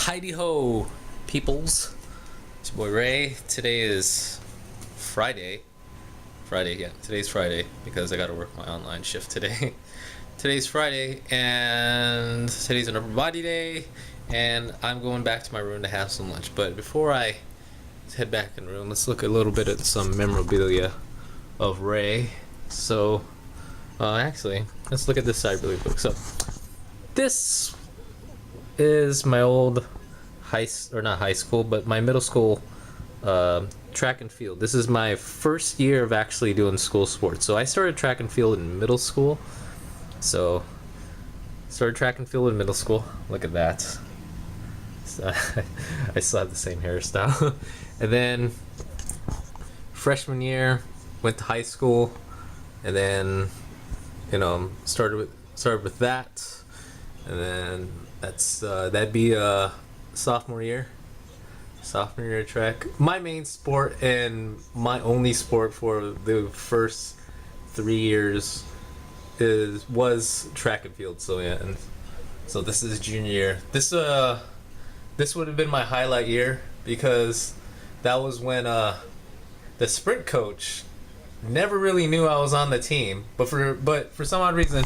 Heidi ho, peoples. It's your boy Ray. Today is Friday. Yeah. Today's Friday because I gotta work my online shift today. Today's Friday and today's an upper body day and I'm going back to my room to have some lunch. But before I head back in the room, let's look a little bit at some memorabilia of Ray. So, actually, let's look at this side really quick. So, this is my old not high school, but my middle school track and field. This is my first year of actually doing school sports. So I started track and field in middle school. So started track and field in middle school. Look at that. So, I still have the same hairstyle. And then freshman year went to high school, and then started with that, and then that'd be sophomore year track. My main sport and my only sport for the first 3 years was track and field. So yeah, and so this is junior year. This would have been my highlight year because that was when the sprint coach never really knew I was on the team, but for some odd reason,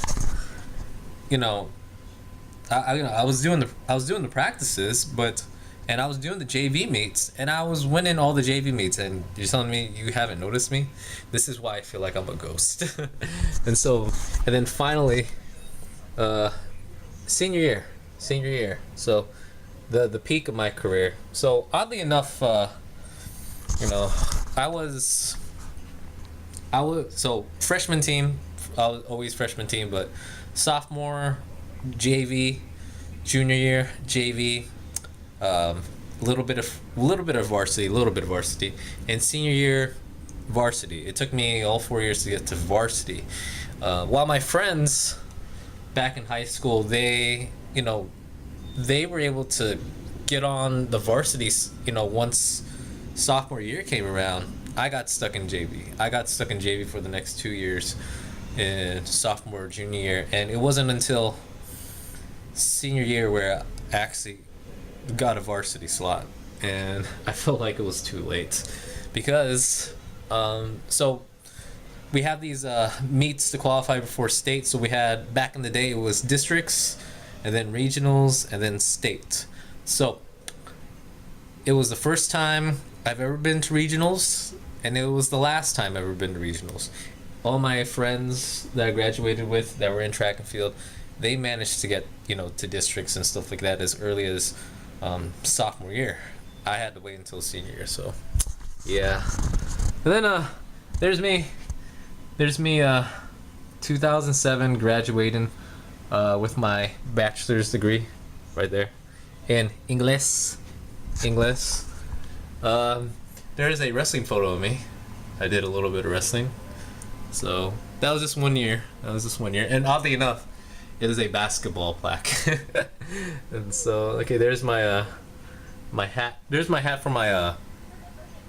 I was doing the practices, and I was doing the JV meets, and I was winning all the JV meets, and you're telling me you haven't noticed me? This is why I feel like I'm a ghost. and then finally, senior year. So the peak of my career. So oddly enough, so freshman team. I was always freshman team, but sophomore JV, junior year JV, little bit of varsity, and senior year varsity. It took me all 4 years to get to varsity. While my friends back in high school, they were able to get on the varsity. Once sophomore year came around, I got stuck in JV. I got stuck in JV for the next 2 years, in sophomore, junior year, and it wasn't until senior year where I actually got a varsity slot, and I felt like it was too late because so we have these meets to qualify before state. So we had, back in the day, it was districts and then regionals and then state. So it was the first time I've ever been to regionals, and it was the last time I've ever been to regionals. All my friends that I graduated with that were in track and field, they managed to get to districts and stuff like that as early as sophomore year. I had to wait until senior year. So yeah. And then there's me 2007 graduating with my bachelor's degree right there in English. There's a wrestling photo of me. I did a little bit of wrestling. So that was just 1 year. And oddly enough, it is a basketball plaque. And so, okay, there's my my hat. There's my hat from my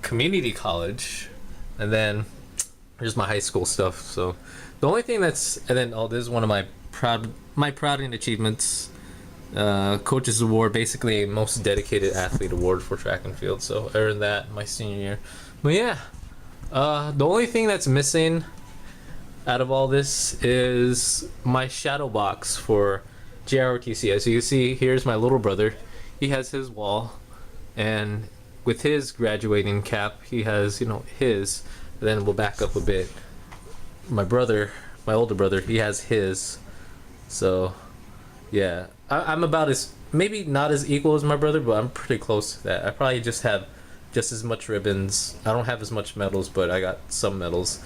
community college, and then here's my high school stuff. So the only thing this is one of my prouding achievements. Coach's award, basically a most dedicated athlete award for track and field. So I earned that my senior year. But yeah, the only thing that's missing out of all this is my shadow box for JROTC. As you can see, here's my little brother. He has his wall, and with his graduating cap, he has his. Then we'll back up a bit. My older brother, he has his. So yeah, I'm about maybe not as equal as my brother, but I'm pretty close to that. I probably just have just as much ribbons. I don't have as much medals, but I got some medals.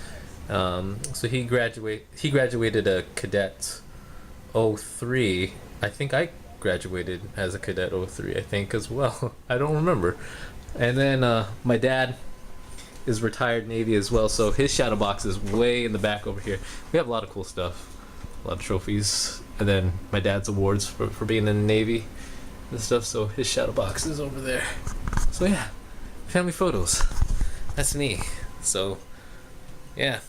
So he graduated a cadet 03. I think I graduated as a cadet 03, I think, as well. I don't remember. And then my dad is retired Navy as well, so his shadow box is way in the back over here. We have a lot of cool stuff, a lot of trophies, and then my dad's awards for being in the Navy and stuff. So his shadow box is over there. So yeah, family photos. That's me. So yeah,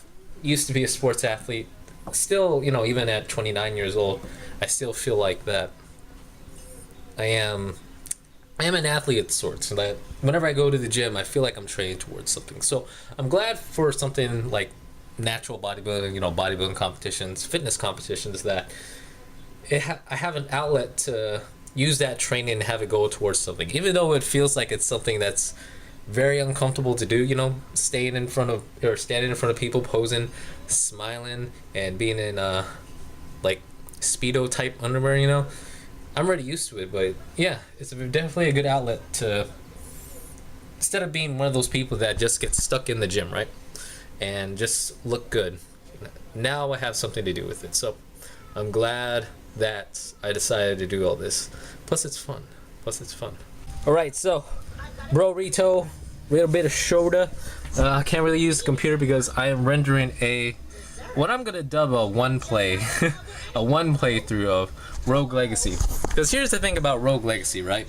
used to be a sports athlete. Still, even at 29 years old, I still feel like that I am I am an athlete of sorts, and that whenever I go to the gym, I feel like I'm training towards something. So I'm glad for something like natural bodybuilding, bodybuilding competitions, fitness competitions, that I have an outlet to use that training and have it go towards something, even though it feels like it's something that's very uncomfortable to do. Staying in front of or standing in front of people, posing, smiling, and being in like speedo type underwear. I'm already used to it, but yeah, it's definitely a good outlet to, instead of being one of those people that just get stuck in the gym, right, and just look good. Now I have something to do with it, so I'm glad that I decided to do all this. Plus it's fun. All right, so bro Rito, little bit of shoulder. I can't really use the computer because I am rendering what I'm gonna dub a one playthrough of Rogue Legacy. Because here's the thing about Rogue Legacy, right?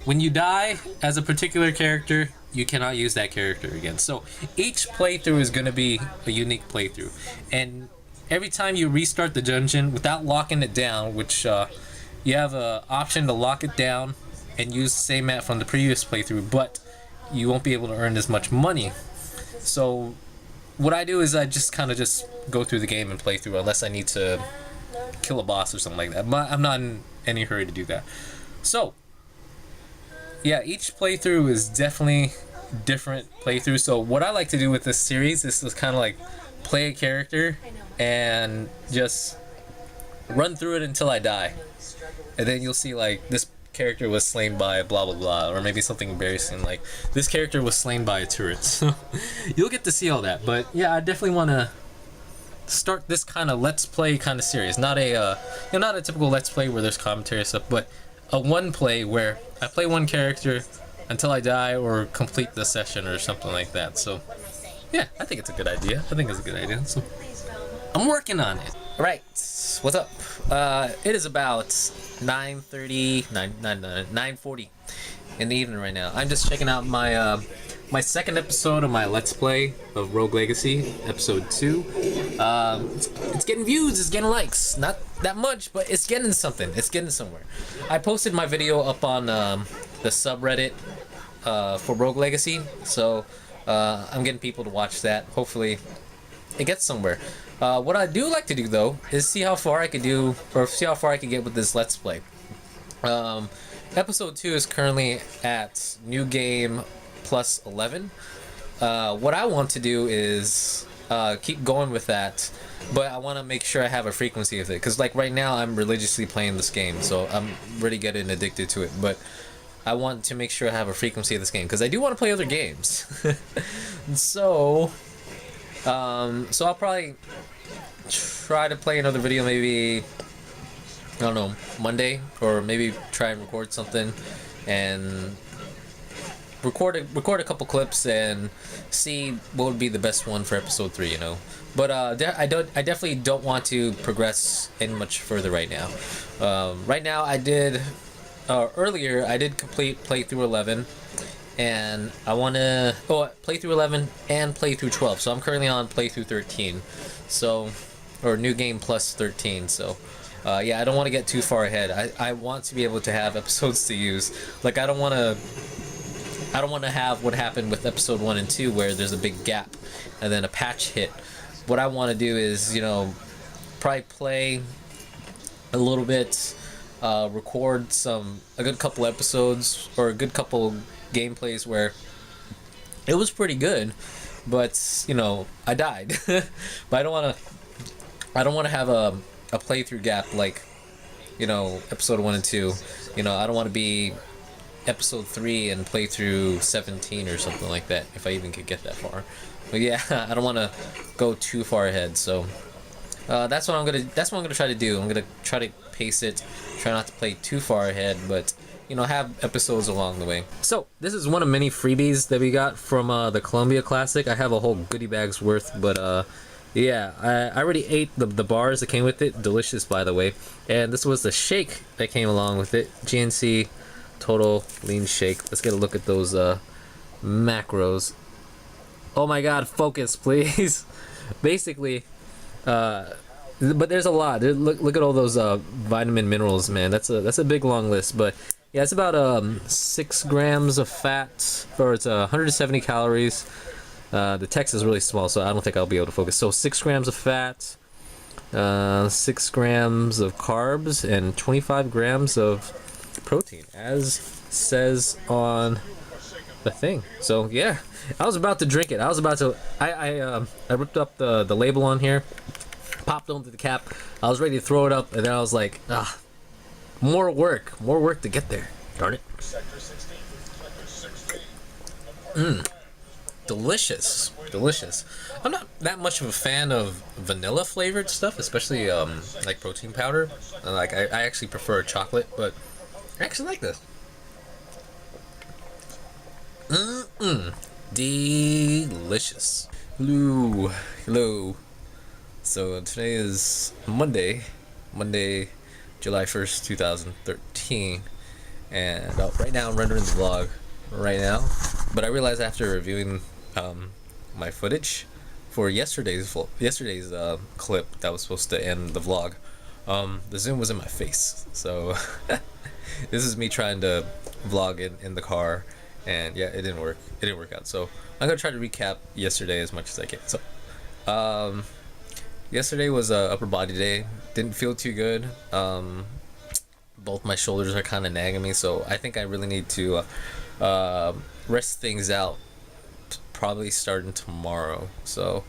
When you die as a particular character, you cannot use that character again. So each playthrough is gonna be a unique playthrough, and every time you restart the dungeon without locking it down, which you have an option to lock it down and use the same map from the previous playthrough, but you won't be able to earn as much money. So what I do is I just kind of just go through the game and play through, unless I need to kill a boss or something like that. But I'm not in any hurry to do that. So yeah, each playthrough is definitely different playthrough. So what I like to do with this series is kind of like play a character and just run through it until I die, and then you'll see like this character was slain by blah blah blah, or maybe something embarrassing like this character was slain by a turret. So you'll get to see all that. But yeah, I definitely want to start this kind of let's play kind of series, not a not a typical let's play where there's commentary and stuff, but a one play where I play one character until I die or complete the session or something like that. So yeah, I think it's a good idea. So I'm working on it. All right, what's up? It is about 9:40 in the evening right now. I'm just checking out my my second episode of my Let's Play of Rogue Legacy, episode 2. It's getting views, it's getting likes. Not that much, but it's getting something. It's getting somewhere. I posted my video up on the subreddit for Rogue Legacy, so I'm getting people to watch that. Hopefully it gets somewhere. What I do like to do though is see how far I can do, or see how far I can get with this Let's Play. Episode 2 is currently at New Game plus 11. What I want to do is keep going with that, but I want to make sure I have a frequency of it, because like right now I'm religiously playing this game, so I'm really getting addicted to it, but I want to make sure I have a frequency of this game, because I do want to play other games. So I'll probably try to play another video maybe, I don't know, Monday, or maybe try and record something and record a couple clips and see what would be the best one for episode 3, But I definitely don't want to progress any much further right now. Right now earlier I did complete playthrough 11, and I want to playthrough 11 and playthrough 12. So I'm currently on playthrough 13, or New Game plus 13. So yeah, I don't want to get too far ahead. I want to be able to have episodes to use. Like I don't want to have what happened with episode 1 and 2, where there's a big gap and then a patch hit. What I want to do is, probably play a little bit, record a good couple episodes or a good couple gameplays where it was pretty good, but I died. But I don't want to have a playthrough gap like episode 1 and 2. I don't want to be episode 3 and play through 17 or something like that, if I even could get that far. But yeah, I don't want to go too far ahead, so that's what I'm gonna try to do. I'm gonna try to pace it, try not to play too far ahead, but have episodes along the way. So this is one of many freebies that we got from the Columbia Classic. I have a whole goodie bag's worth, but yeah, I already ate the bars that came with it. Delicious, by the way. And this was the shake that came along with it. GNC Total Lean Shake. Let's get a look at those macros. Oh my god, focus please. Basically, but there's a lot. Look at all those vitamin minerals, man. That's a big long list, but Yeah, it's about 6 grams of fat, or it's 170 calories. The text is really small, so I don't think I'll be able to focus. So 6 grams of fat, 6 grams of carbs, and 25 grams of protein, as says on the thing. So yeah, I was about to drink it. I was about to. I ripped up the label on here, popped onto the cap. I was ready to throw it up, and then I was like, more work to get there. Darn it. Delicious. I'm not that much of a fan of vanilla flavored stuff, especially like protein powder. Like I actually prefer chocolate, but I actually like this. Delicious. Hello. So today is Monday, July 1st, 2013, and right now I'm rendering the vlog right now. But I realized after reviewing my footage for yesterday's clip that was supposed to end the vlog, the zoom was in my face. So this is me trying to vlog in the car, and yeah, it didn't work out. So I'm gonna try to recap yesterday as much as I can. So yesterday was upper body day. Didn't feel too good. Both my shoulders are kind of nagging me, so I think I really need to rest things out, probably starting tomorrow. So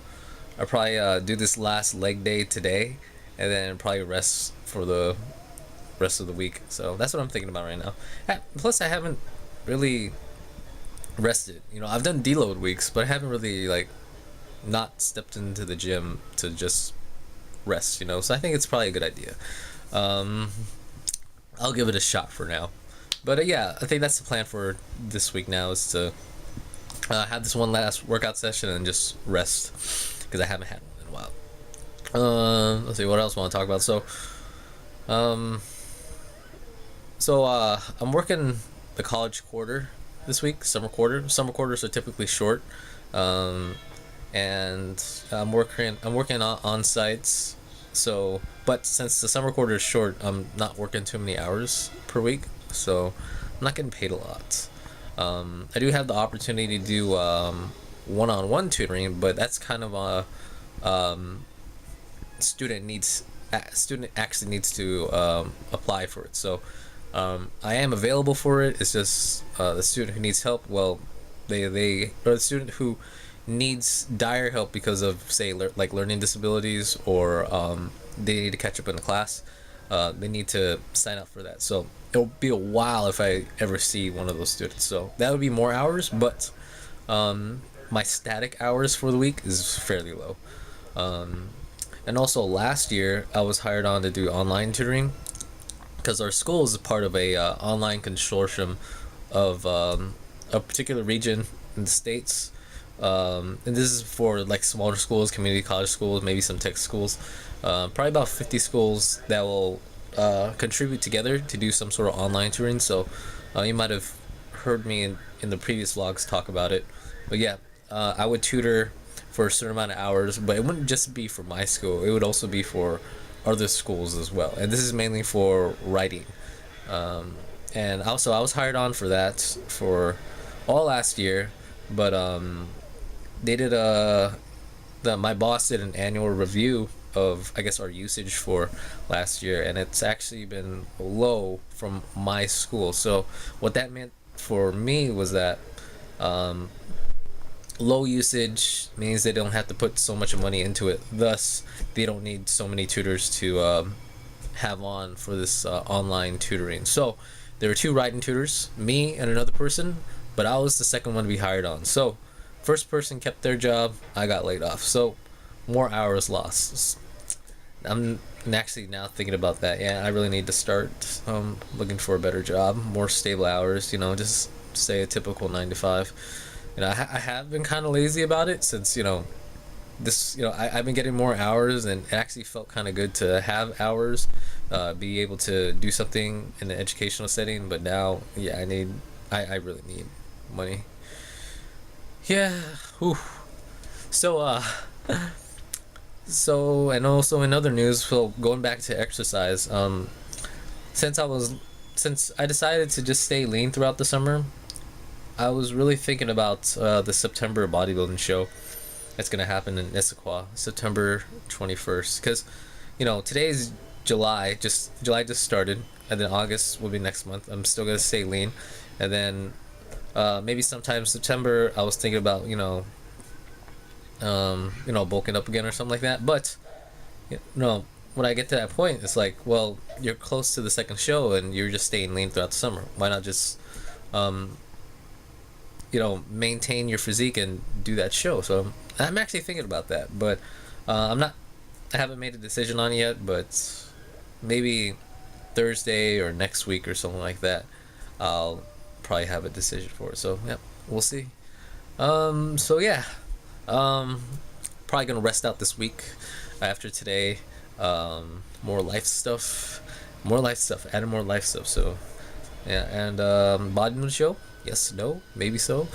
I'll probably do this last leg day today, and then probably rest for the rest of the week. So that's what I'm thinking about right now. Plus I haven't really rested. I've done deload weeks, but I haven't really not stepped into the gym to just rest. So I think it's probably a good idea. I'll give it a shot for now. But yeah, I think that's the plan for this week now, is to have this one last workout session and just rest, because I haven't had one in a while. Let's see, what else I want to talk about. So I'm working the college quarter this week, summer quarter. Summer quarters are typically short, and I'm working on sites. So, but since the summer quarter is short, I'm not working too many hours per week, so I'm not getting paid a lot. I do have the opportunity to do one-on-one tutoring, but that's kind of a student actually needs to apply for it. So I am available for it. It's just the student who needs help. Well, or the student who needs dire help because of, say, learning disabilities, or they need to catch up in the class. They need to sign up for that. So it'll be a while if I ever see one of those students. So that would be more hours, but my static hours for the week is fairly low. And also last year I was hired on to do online tutoring, because our school is part of a online consortium of a particular region in the States. And this is for smaller schools, community college schools, maybe some tech schools. Probably about 50 schools that will contribute together to do some sort of online tutoring. So you might have heard me in the previous vlogs talk about it. But yeah, I would tutor for a certain amount of hours, but it wouldn't just be for my school. It would also be for other schools as well. And this is mainly for writing. And also I was hired on for that for all last year, but they did my boss did an annual review of, I guess, our usage for last year, and it's actually been low from my school. So what that meant for me was that low usage means they don't have to put so much money into it, thus they don't need so many tutors to have on for this online tutoring. So there were 2 writing tutors, me and another person, but I was the second one to be hired on. So first person kept their job, I got laid off. So more hours lost. I'm actually now thinking about that. Yeah, I really need to start looking for a better job, more stable hours, just say a typical 9 to 5. I have been kind of lazy about it since, I've been getting more hours, and it actually felt kind of good to have hours, be able to do something in an educational setting. But now, yeah, I really need money. Yeah. Whew. So and also in other news, so going back to exercise, since I was since I decided to just stay lean throughout the summer, I was really thinking about the September bodybuilding show that's gonna happen in Issaquah, September 21st. Because, today's July just started, and then August will be next month. I'm still gonna stay lean, and then maybe sometime September I was thinking about bulking up again or something like that. But when I get to that point, it's like, well, you're close to the second show and you're just staying lean throughout the summer. Why not just um, maintain your physique and do that show? So I'm actually thinking about that, but I'm not. I haven't made a decision on it yet, but maybe Thursday or next week or something like that, I'll probably have a decision for it. So yeah, we'll see. So yeah, probably gonna rest out this week after today. More life stuff, adding more life stuff. So yeah, and bodybuilding show, yes, no, maybe so.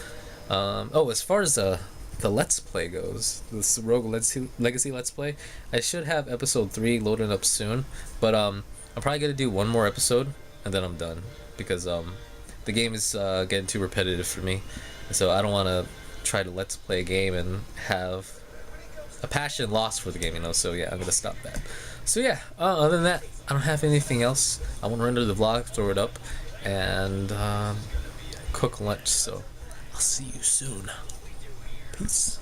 As far as the Let's Play goes, this Rogue Legacy Let's Play, I should have episode 3 loaded up soon, but I'm probably gonna do one more episode and then I'm done, because the game is getting too repetitive for me, so I don't want to try to Let's Play a game and have a passion lost for the game, so yeah, I'm gonna stop that. So yeah, other than that, I don't have anything else. I want to render the vlog, throw it up, and cook lunch. So I'll see you soon. Peace.